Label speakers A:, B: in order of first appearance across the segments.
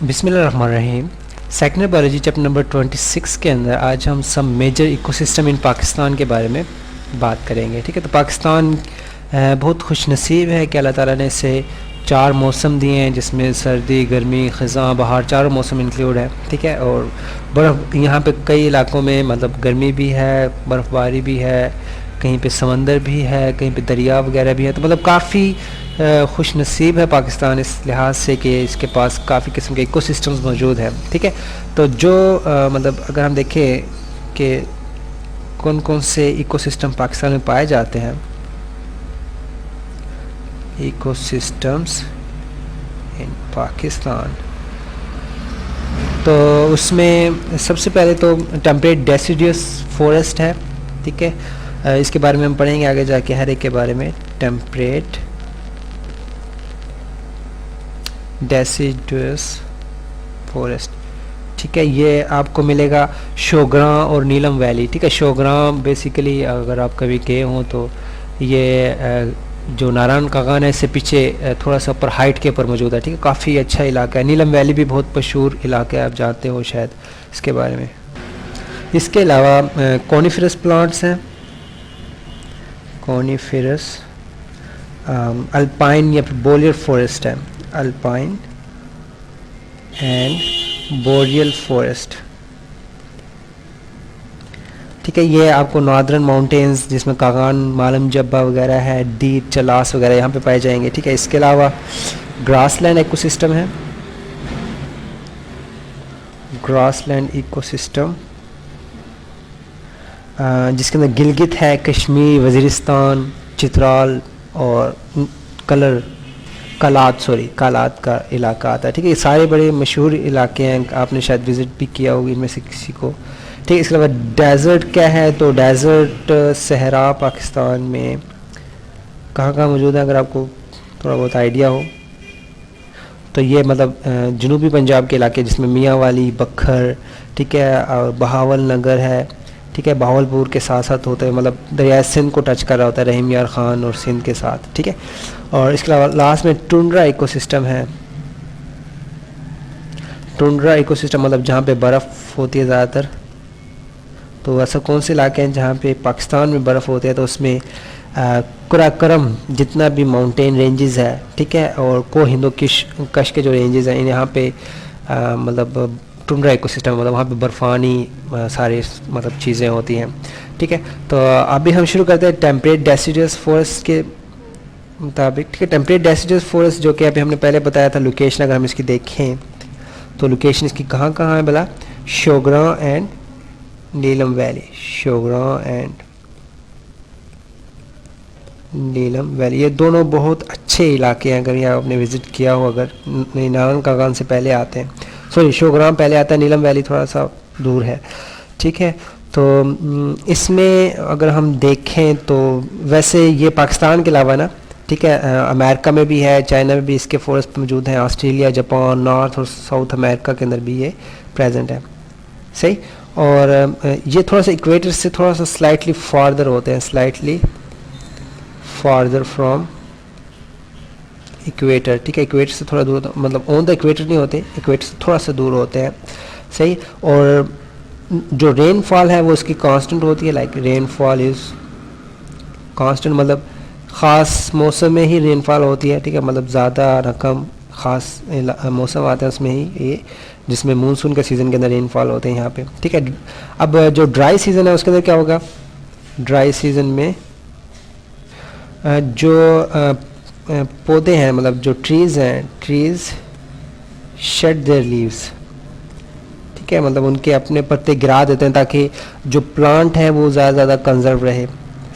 A: बिस्मिल्लाहिर्रहमानिर्रहीम। Secondary biology chapter number 26 के अंदर आज हम सब मेजर इकोसिस्टम इन पाकिस्तान के बारे में बात करेंगे। ठीक है, तो पाकिस्तान बहुत खुशनसीब है कि अल्लाह ताला ने इसे 4 मौसम दिए हैं, जिसमें सर्दी, गर्मी, ख़ज़ां, बहार चारों मौसम इंक्लूड है। ठीक है, और बर्फ़ यहाँ पे कई इलाकों में मतलब गर्मी भी है, बर्फ़बारी भी है, कहीं पे समंदर भी है, कहीं पे दरिया वगैरह भी है। तो मतलब काफ़ी खुश नसीब है पाकिस्तान इस लिहाज से कि इसके पास काफ़ी किस्म के इकोसिस्टम्स मौजूद हैं। ठीक है, तो जो मतलब अगर हम देखें कि कौन कौन से इकोसिस्टम पाकिस्तान में पाए जाते हैं, इकोसिस्टम्स इन पाकिस्तान, तो उसमें सबसे पहले तो टेम्परेट डेसिडियस फॉरेस्ट है। ठीक है, इसके बारे में हम पढ़ेंगे आगे जाके हर एक के बारे में। टेम्परेट डेसिडुअस फॉरेस्ट, ठीक है, ये आपको मिलेगा शोग्रां और नीलम वैली। ठीक है, शोग्रां बेसिकली अगर आप कभी गए हों तो ये जो नारायण कागान है इससे पीछे थोड़ा सा ऊपर हाइट के ऊपर मौजूद है। ठीक है, काफ़ी अच्छा इलाका है। नीलम वैली भी बहुत मशहूर इलाका है, आप जानते हो शायद इसके बारे में। इसके अलावा कॉनिफरस प्लांट्स हैं, कॉनिफरस, अल्पाइन या फिर बोरियल फॉरेस्ट है, अल्पाइन एंड बोरियल फॉरेस्ट। ठीक है, ये आपको नॉर्दर्न माउंटेन्स जिसमें कागान, मालम जब्बा वगैरह है, दीद, चलास वगैरह यहाँ पे पाए जाएंगे। ठीक है, इसके अलावा ग्रासलैंड इकोसिस्टम है, ग्रासलैंड इकोसिस्टम जिसके अंदर गिलगित है, कश्मीर, वज़ीरिस्तान, चित्राल और कालात का इलाका आता है। ठीक है, ये सारे बड़े मशहूर इलाके हैं, आपने शायद विज़िट भी किया होगा इनमें से किसी को। ठीक है, इसके अलावा डेज़र्ट क्या है, तो डेज़र्ट सहरा पाकिस्तान में कहाँ कहाँ मौजूद है, अगर आपको थोड़ा बहुत आइडिया हो तो ये मतलब जनूबी पंजाब के इलाके जिसमें मियाँ वाली, बखर, ठीक है, और बहावल नगर है। ठीक है, बहावलपुर के साथ साथ होते हैं, मतलब दरिया सिंध को टच कर रहा होता है, रहीम यार ख़ान और सिंध के साथ। ठीक है, और इसके अलावा लास्ट में टुंड्रा इकोसिस्टम है। टुंड्रा इकोसिस्टम मतलब जहाँ पे बर्फ़ होती है ज़्यादातर। तो ऐसा कौन से इलाके हैं जहाँ पे पाकिस्तान में बर्फ़ होती है, तो उसमें कुराकरम जितना भी माउंटेन रेंजेस है, ठीक है, और को हिंदो कश के जो रेंजेस हैं यहाँ पे मतलब टुंड्रा इकोसिस्टम मतलब वहाँ पे बर्फ़ानी सारी मतलब चीज़ें होती हैं। ठीक है, तो अभी हम शुरू करते हैं टेम्परेट डेसिडुअस फॉरेस्ट के मुताबिक। ठीक है, टेम्परेट डेसिडुअस फॉरेस्ट जो कि अभी हमने पहले बताया था, लोकेशन अगर हम इसकी देखें तो लोकेशन इसकी कहाँ कहाँ है भला, Shogran and Neelam valley, Shogran and Neelam valley, ये दोनों बहुत अच्छे इलाके हैं। अगर ये आपने विज़िट किया हो, अगर नारायण कागान से पहले आते हैं, सॉरी शोग्रां पहले आता है, नीलम वैली थोड़ा सा दूर है। ठीक है, तो इसमें अगर हम देखें तो वैसे ये पाकिस्तान के अलावा ना, ठीक है, अमेरिका में भी है, चाइना में भी इसके फॉरेस्ट मौजूद हैं, ऑस्ट्रेलिया, जापान, नॉर्थ और साउथ अमेरिका के अंदर भी ये प्रेजेंट है। सही, और ये थोड़ा सा इक्वेटर से थोड़ा सा स्लाइटली फार्दर होते हैं, स्लाइटली फार्दर फ्रॉम इक्वेटर। ठीक है, इक्वेटर से थोड़ा दूर, मतलब ऑन द इक्वेटर नहीं होते, इक्वेटर से थोड़ा सा दूर होते हैं। सही, और जो रेनफॉल है वो इसकी कांस्टेंट होती है, लाइक रेनफॉल इज़ कांस्टेंट, मतलब ख़ास मौसम में ही रेनफॉल होती है। ठीक है, मतलब ज़्यादा रकम ख़ास मौसम आता है उसमें ही, ये जिसमें मानसून के सीज़न के अंदर रेनफॉल होते हैं यहाँ पे। ठीक है, अब जो ड्राई सीज़न है उसके अंदर क्या होगा, ड्राई सीज़न में जो पौधे हैं, मतलब जो ट्रीज़ हैं, ट्रीज़ शेड देयर लीव्स। ठीक है, मतलब उनके अपने पत्ते गिरा देते हैं ताकि जो प्लांट है वो ज़्यादा कंजर्व रहे।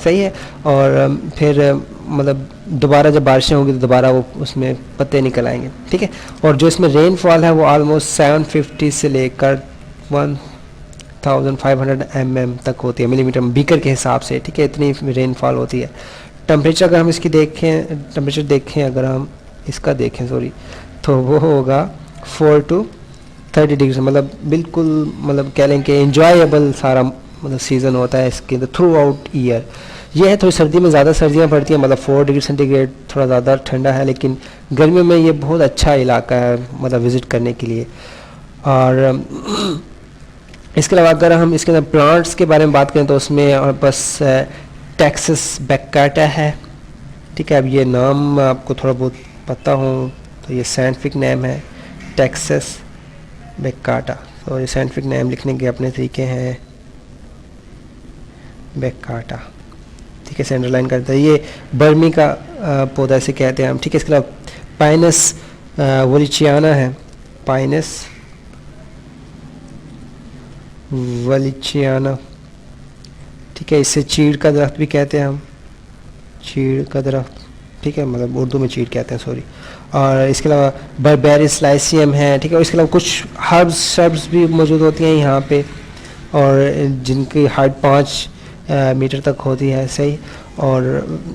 A: सही है, और फिर मतलब दोबारा जब बारिशें होंगी तो दोबारा वो उसमें पत्ते निकल आएंगे। ठीक है, और जो इसमें रेनफॉल है वो ऑलमोस्ट 750 से लेकर 1500 mm तक होती है, मिलीमीटर बीकर के हिसाब से। ठीक है, इतनी रेनफॉल होती है। टेम्परेचर अगर हम इसकी देखें, टेम्परेचर देखें, अगर हम इसका देखें सॉरी, तो वो होगा 4 to 30 डिग्री, मतलब बिल्कुल मतलब कह लें कि एंजॉयबल सारा मतलब सीज़न होता है इसके अंदर थ्रू आउट ईयर। ये है थोड़ी सर्दी में ज़्यादा सर्दियाँ पड़ती हैं, मतलब 4 डिग्री सेंटीग्रेड, थोड़ा ज़्यादा ठंडा है, लेकिन गर्मियों में ये बहुत अच्छा इलाका है मतलब विज़िट करने के लिए। और इसके अलावा अगर हम इसके अंदर प्लांट्स के बारे में बात करें तो उसमें बस टेक्सास बैक्काटा है, ठीक है। अब ये नाम आपको थोड़ा बहुत पता हो तो ये साइंटिफिक नेम है टेक्सास बैक्काटा, और ये साइंटिफिक नेम लिखने के अपने तरीके हैं, बैक्काटा, ठीक है, सेंटर लाइन करता है। ये बर्मी का पौधा से कहते हैं हम, ठीक है। इसके अलावा पाइनस वलिचियाना है, पाइनस वलिचियाना, ठीक है। इससे चीड़ का दरख्त भी कहते हैं हम, चीड़ का दरख्त, ठीक है, मतलब उर्दू में चीड़ कहते हैं, सॉरी। और इसके अलावा बर्बेरिस लाइसियम है, ठीक है। और इसके अलावा कुछ हर्ब्स शर्ब्स भी मौजूद होती हैं यहाँ पे, और जिनकी हाइट 5 मीटर तक होती है, सही। और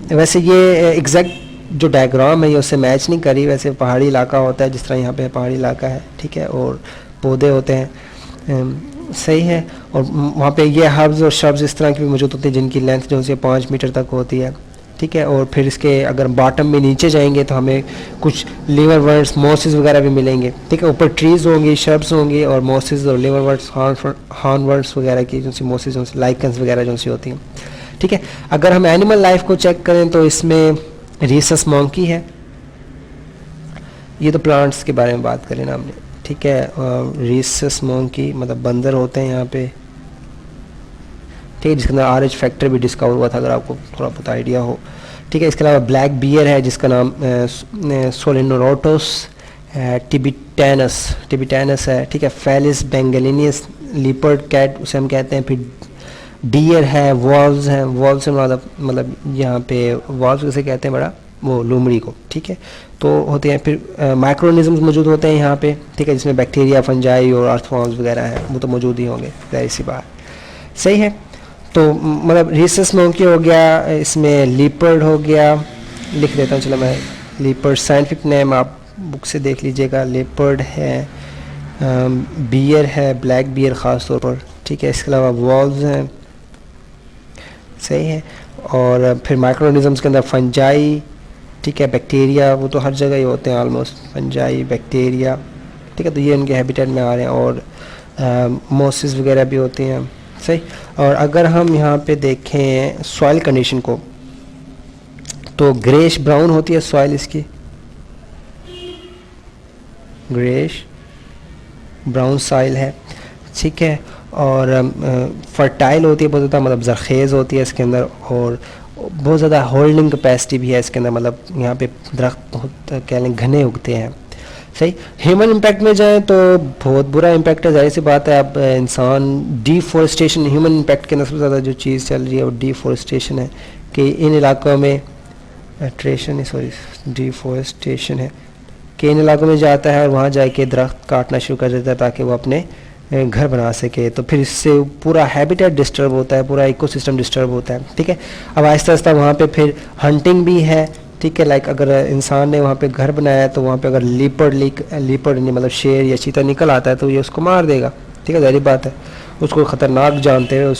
A: वैसे ये एग्जैक्ट जो डायग्राम है ये उससे मैच नहीं करी, वैसे पहाड़ी इलाका होता है जिस तरह यहाँ पे पहाड़ी इलाका है, ठीक है, और पौधे होते हैं, सही है। और वहाँ पे ये हर्ब्स और शर्ब्स इस तरह की भी मौजूद होती है जिनकी लेंथ जो है 5 मीटर तक होती है, ठीक है। और फिर इसके अगर बॉटम में नीचे जाएंगे तो हमें कुछ लीवर वर्ड्स मॉसेस वगैरह भी मिलेंगे, ठीक है। ऊपर ट्रीज़ होंगी, शर्ब्स होंगी, और मॉसेस और लीवर वर्ड्स हॉर्न वर्ड्स वगैरह की जो सी मॉसेस जो सी लाइकन्स वगैरह जो सी होती हैं, ठीक है। अगर हम एनिमल लाइफ को चेक करें तो इसमें रीसस मॉन्की है, ये तो प्लांट्स के बारे में बात करें ना हमने, ठीक है। रीसस मॉन्की मतलब बंदर होते हैं यहाँ पे, ठीक है, जिसके अंदर RH फैक्टर भी डिस्कवर हुआ था, अगर आपको थोड़ा बहुत आइडिया हो, ठीक है। इसके अलावा ब्लैक बियर है जिसका नाम सोलिनोरोटोस टिबिटेनस है, ठीक है। फेलिस बेंगलिनियस लीपर्ड कैट उसे हम कहते हैं। फिर डियर है, वॉल्व्स हैं, वॉल्व्स से मतलब यहाँ पे वॉल्व्स कैसे कहते हैं बड़ा वो लोमड़ी को, ठीक है, तो होते हैं। फिर माइक्रोनिज्म्स मौजूद होते हैं यहाँ पे, ठीक है, जिसमें बैक्टीरिया, फंजाई और अर्थवॉर्म्स वगैरह हैं, वो तो मौजूद ही होंगे, जाहिर सी बात, सही है। तो मतलब रीसस मॉन्की हो गया, इसमें लीपर्ड हो गया, लिख देता हूँ, चलो मैं लीपर्ड साइंटिफिक नेम आप बुक से देख लीजिएगा, लीपर्ड है, बियर है, ब्लैक बियर ख़ास तौर पर, ठीक है। इसके अलावा वॉल्व्स हैं, सही है। और फिर माइक्रोनिज्म्स के अंदर फंजाई, ठीक है, बैक्टीरिया, वो तो हर जगह ही होते हैं ऑलमोस्ट, फंजाई बैक्टीरिया, ठीक है, तो ये उनके हैबिटेट में आ रहे हैं। और मॉसेस वगैरह भी होती हैं, सही। और अगर हम यहाँ पे देखें सॉइल कंडीशन को तो ग्रेश ब्राउन होती है सॉइल इसकी, ग्रेश ब्राउन सॉइल है, ठीक है। और फर्टाइल होती है बहुत ज़्यादा, मतलब जरखेज़ होती है इसके अंदर, और बहुत ज़्यादा होल्डिंग कैपेसिटी भी है इसके अंदर, मतलब यहाँ पे दरख्त बहुत कह लें घने उगते हैं, सही। ह्यूमन इम्पैक्ट में जाए तो बहुत बुरा इम्पैक्ट है, जाहिर सी बात है। अब इंसान डिफॉरेस्टेशन, ह्यूमन इम्पैक्ट के अंदर सबसे ज़्यादा जो चीज़ चल रही है वो डिफॉरेस्टेशन है, कि इन इलाकों में डिफॉरेस्टेशन है कि इन इलाकों में जाता है और वहाँ जाके दरख्त काटना शुरू कर देता है ताकि वो अपने घर बना सके, तो फिर इससे पूरा हैबिटेट डिस्टर्ब होता है, पूरा इकोसिस्टम डिस्टर्ब होता है, ठीक है। अब आहिस्ता आहिस्ता वहाँ पे फिर हंटिंग भी है, ठीक है। लाइक अगर इंसान ने वहाँ पे घर बनाया है तो वहाँ पे अगर लीपर्ड नहीं मतलब शेर या चीता निकल आता है तो ये उसको मार देगा, ठीक है, जाहिर बात है। उसको ख़तरनाक जानते हुए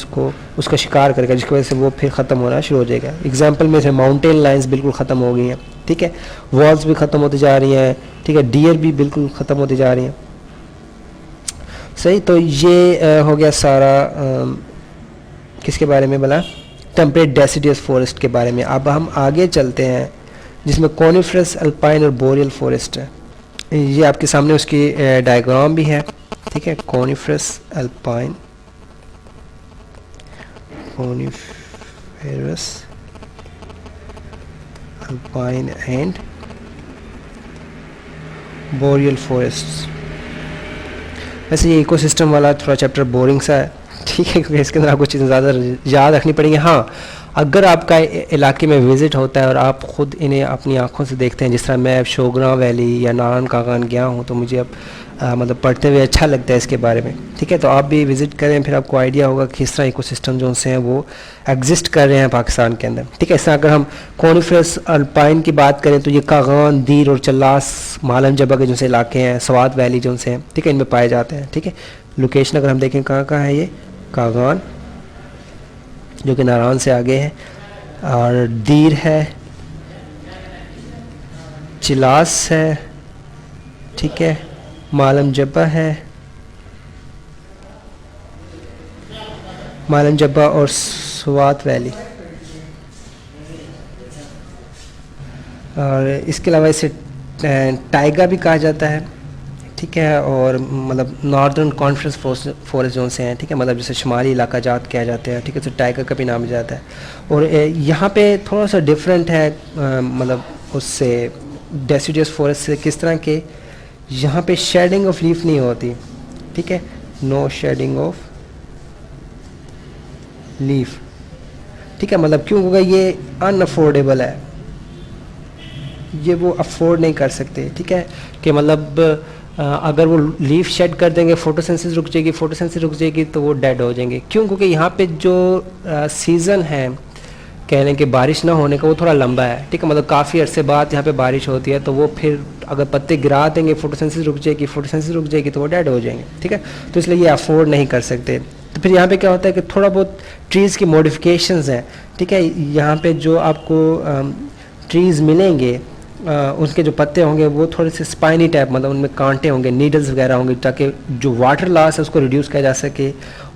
A: उसका शिकार करेगा, जिसकी वजह से वो फिर ख़त्म होना शुरू हो जाएगा। एग्जाम्पल में से माउंटेन लाइन्स बिल्कुल ख़त्म हो गई हैं, ठीक है, वॉल्स भी ख़त्म होती जा रही हैं, ठीक है, डियर भी बिल्कुल ख़त्म होती जा रही हैं, सही। तो ये हो गया सारा किसके बारे में बोला, टेम्परेट डेसिडियस फॉरेस्ट के बारे में। अब हम आगे चलते हैं जिसमें कॉनिफरस, अल्पाइन और बोरियल फॉरेस्ट है। ये आपके सामने उसकी डायग्राम भी है, ठीक है, coniferous, alpine, coniferous, alpine and boreal forest. वैसे ये इकोसिस्टम वाला थोड़ा चैप्टर बोरिंग सा है, ठीक है, क्योंकि इसके अंदर आपको चीज़ें ज़्यादा याद रखनी पड़ेंगी। हाँ, अगर आपका इलाके में विज़िट होता है और आप ख़ुद इन्हें अपनी आंखों से देखते हैं, जिस तरह मैं अब शोगरा वैली या नारायण कागान गया हूँ, तो मुझे अब मतलब पढ़ते हुए अच्छा लगता है इसके बारे में, ठीक है। तो आप भी विज़िट करें, फिर आपको आइडिया होगा कि किस तरह इकोसिस्टम जो से हैं वो एग्जिस्ट कर रहे हैं पाकिस्तान के अंदर, ठीक है। इस तरह अगर हम कॉनिफरस अल्पाइन की बात करें तो ये कागान, दीर और चल्लास, मालम जबा के जो से इलाके हैं, सवात वैली जो से हैं, ठीक है, इनमें पाए जाते हैं, ठीक है। लोकेशन अगर हम देखें कहाँ कहाँ है, ये कागान जो कि नारायण से आगे है, और दीर है, चिलास है, ठीक है, मालम जब्बा है, मालम जब्बा और स्वात वैली। और इसके अलावा इसे टाइगा भी कहा जाता है, ठीक है, और मतलब नॉर्दर्न कॉन्फ्रेंस फॉरेस्ट जोन से हैं, ठीक है, मतलब जैसे शुमाली इलाका जात किया जाते हैं, ठीक है, तो टाइगर का भी नाम जाता है। और यहाँ पे थोड़ा सा डिफरेंट है मतलब उससे डेसिडियस फॉरेस्ट से, किस तरह के यहाँ पे शेडिंग ऑफ लीफ नहीं होती, ठीक है, नो शेडिंग ऑफ लीफ, ठीक है, मतलब क्यों होगा, ये अनअफोर्डेबल है, ये वो अफोर्ड नहीं कर सकते, ठीक है, कि मतलब अगर वो लीफ शेड कर देंगे, फोटोसिंथेसिस रुक जाएगी, फोटोसिंथेसिस रुक जाएगी तो वो डेड हो जाएंगे। क्यों? क्योंकि यहाँ पे जो सीज़न है कह लें कि बारिश ना होने का, वो थोड़ा लंबा है, ठीक है, मतलब काफ़ी अरसे बाद यहाँ पे बारिश होती है, तो वो फिर अगर पत्ते गिरा देंगे, फोटोसिंथेसिस रुक जाएगी, फोटोसिंथेसिस रुक जाएगी तो वो डेड हो जाएंगे, ठीक है, तो इसलिए ये अफोर्ड नहीं कर सकते। तो फिर यहाँ पे क्या होता है कि थोड़ा बहुत ट्रीज़ की मॉडिफिकेशंस हैं, ठीक है, यहाँ पे जो आपको ट्रीज़ मिलेंगे उसके जो पत्ते होंगे वो थोड़े से स्पाइनी टाइप, मतलब उनमें कांटे होंगे, नीडल्स वगैरह होंगे, ताकि जो वाटर लॉस है उसको रिड्यूस किया जा सके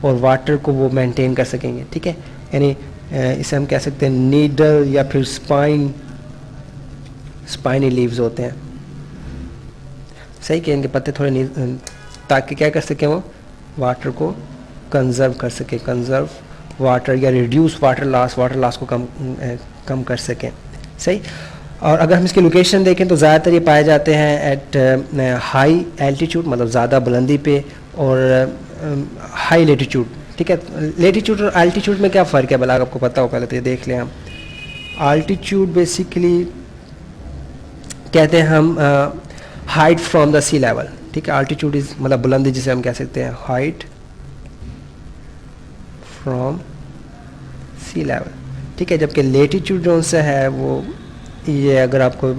A: और वाटर को वो मेंटेन कर सकेंगे, ठीक है, यानी इसे हम कह सकते हैं नीडल या फिर स्पाइनी लीव्स होते हैं, सही कि इनके पत्ते थोड़े ताकि क्या कर सकें, वो वाटर को कंजर्व कर सके, कंजर्व वाटर या रिड्यूस वाटर लॉस को कम कर सकें, सही। और अगर हम इसकी लोकेशन देखें तो ज़्यादातर ये पाए जाते हैं एट हाई एल्टीट्यूड, मतलब ज़्यादा बुलंदी पे, और हाई लेटीट्यूड, ठीक है। लेटीट्यूड और एल्टीट्यूड में क्या फ़र्क है, भला आपको पता हो, पहले तो ये देख लें हम। आल्टीट्यूड बेसिकली कहते हैं हम height from the sea level, ठीक है, आल्टीट्यूड इज़ मतलब बुलंदी, जिसे हम कह सकते हैं हाइट फ्रॉम सी लेवल, ठीक है, जबकि लेटीट्यूड जो से है वो ये, अगर आपको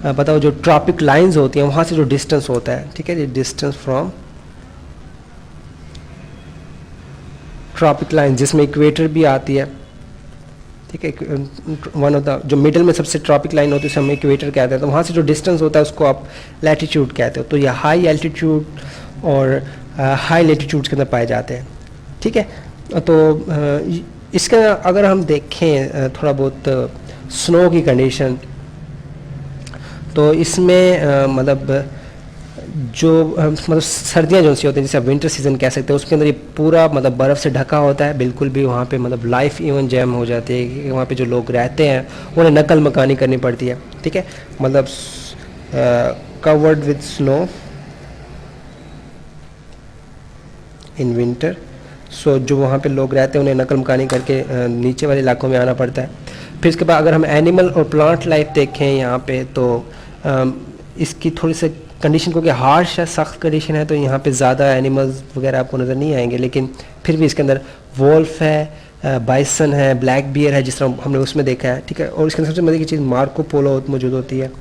A: पता हो, जो ट्रॉपिक लाइंस होती हैं वहाँ से जो डिस्टेंस होता है, ठीक है, ये डिस्टेंस फ्रॉम ट्रॉपिक लाइन, जिसमें इक्वेटर भी आती है, ठीक है, वन ऑफ द जो मिडिल में सबसे ट्रॉपिक लाइन होती है उसे हम इक्वेटर कहते हैं, तो वहाँ से जो डिस्टेंस होता है उसको आप लैटीट्यूड कहते हो। तो ये हाई एल्टीट्यूड और हाई लेटीट्यूड के अंदर पाए जाते हैं, ठीक है। तो इसका अगर हम देखें थोड़ा बहुत स्नो की कंडीशन, तो इसमें मतलब जो मतलब सर्दियाँ जो सी होती हैं, जिसे आप विंटर सीज़न कह सकते हैं, उसके अंदर ये पूरा मतलब बर्फ़ से ढका होता है, बिल्कुल भी वहाँ पे मतलब लाइफ इवन जैम हो जाती है, कि वहाँ पे जो लोग रहते हैं उन्हें नकल मकानी करनी पड़ती है, ठीक है, मतलब covered with snow in winter. So जो वहाँ पे लोग रहते हैं उन्हें नकल मकानी करके नीचे वाले इलाकों में आना पड़ता है। फिर इसके बाद अगर हम एनिमल और प्लांट लाइफ देखें यहाँ पे, तो इसकी थोड़ी सी कंडीशन, क्योंकि हार्श है, सख्त कंडीशन है, तो यहाँ पे ज़्यादा एनिमल्स वगैरह आपको नज़र नहीं आएंगे, लेकिन फिर भी इसके अंदर वोल्फ है, बाइसन है, ब्लैक बियर है, जिस तरह हमने उसमें देखा है, ठीक है। और इसके अंदर सबसे मज़े की चीज़ मार्को पोलो मौजूद होती है,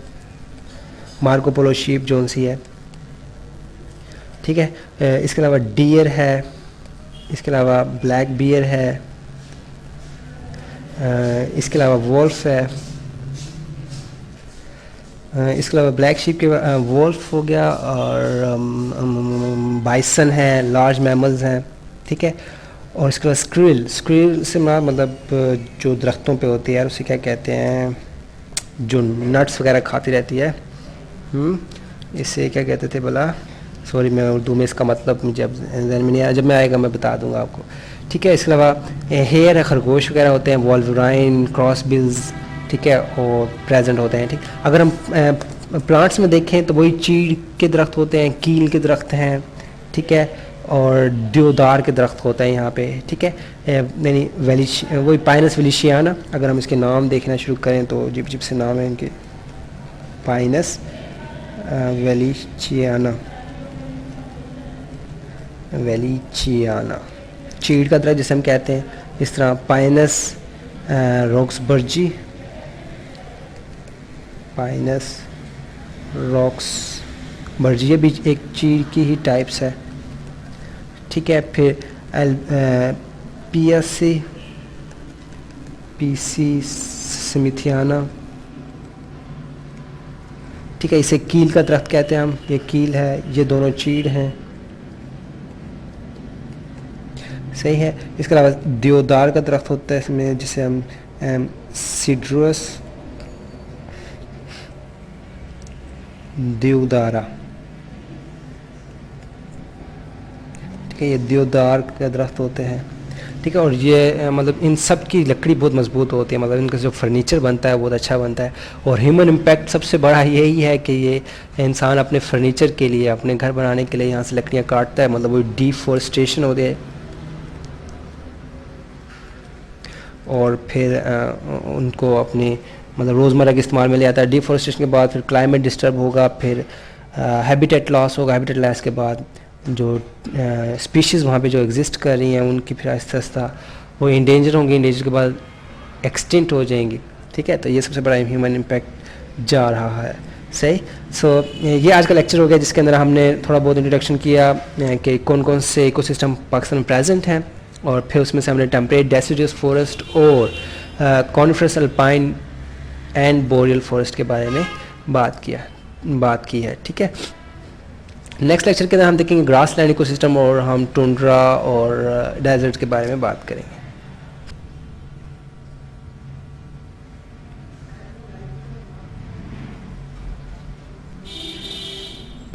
A: मार्को पोलो शीप जोन सी है, ठीक है। इसके अलावा डियर है, इसके अलावा ब्लैक बियर है, इसके अलावा वोल्फ है, इसके अलावा ब्लैक शीप के वोल्फ हो गया, और बाइसन है, लार्ज मैमल्स हैं, ठीक है। और इसके अलावा स्क्रिल से मतलब जो दरख्तों पे होती है, उसे क्या कहते हैं, जो नट्स वगैरह खाती रहती है, इसे क्या कहते थे भला, सॉरी मैं उर्दू में इसका मतलब मुझे अब ज़हन में नहीं आया, जब मैं आएगा मैं बता दूंगा आपको, ठीक है। इसके अलावा हेयर है, खरगोश वगैरह होते हैं, वॉल्वराइन, क्रॉस बिल्स, ठीक है, और प्रेजेंट होते हैं, ठीक। अगर हम प्लांट्स में देखें तो वही चीड़ के दरख्त होते हैं, कील के दरख्त हैं, ठीक है, और देवदार के दरख्त होते हैं यहाँ पे, ठीक है, यानी वही पाइनस वेलिशियाना। अगर हम इसके नाम देखना शुरू करें तो अजीब अजीब से नाम है इनके, पाइनस वेलिशियाना, चीड़ का दरख्त जिसे हम कहते हैं। इस तरह पाइनस रॉक्सबर्जी, पाइनस रॉक्सबर्जी, ये भी एक चीड़ की ही टाइप्स है, ठीक है। फिर पीसी स्मिथियाना, ठीक है। इसे कील का दरख्त कहते हैं हम, ये कील है, ये दोनों चीड़ हैं, सही है। इसके अलावा देवदार का दरख्त होता है इसमें, जिसे हम सीड्रस देवदारा, ठीक है, ये देवदार के दरख्त होते हैं, ठीक है। और ये मतलब इन सब की लकड़ी बहुत मजबूत होती है, मतलब इनका जो फर्नीचर बनता है बहुत अच्छा बनता है। और ह्यूमन इम्पैक्ट सबसे बड़ा यही है कि ये इंसान अपने फर्नीचर के लिए, अपने घर बनाने के लिए यहाँ से लकड़ियाँ काटता है, मतलब वो डिफॉरेस्टेशन होती है। और फिर उनको अपनी मतलब रोज़मर्रा के इस्तेमाल में ले आता है। डिफॉरेस्टेशन के बाद फिर क्लाइमेट डिस्टर्ब होगा, फिर हैबिटेट लॉस होगा। हैबिटेट लॉस के बाद जो स्पीशीज़ वहाँ पे जो एग्जिस्ट कर रही हैं उनकी फिर आहिस्ता आहिस्ता वो इंडेंजर होंगी, इंडेंजर के बाद एक्सटिंक्ट हो जाएंगी, ठीक है। तो ये सबसे बड़ा ह्यूमन इम्पैक्ट जा रहा है, सही। सो ये आज का लेक्चर हो गया, जिसके अंदर हमने थोड़ा बहुत इंट्रोडक्शन किया कि कौन कौन से इकोसिस्टम पाकिस्तान में प्रेजेंट हैं, और फिर उसमें से हमने टेम्परेट डेसिडुअस फॉरेस्ट और coniferous alpine and boreal forest के बारे में बात की है, ठीक है। नेक्स्ट लेक्चर के अंदर हम देखेंगे ग्रासलैंड इकोसिस्टम, और हम टुंड्रा और डेजर्ट के बारे में बात करेंगे।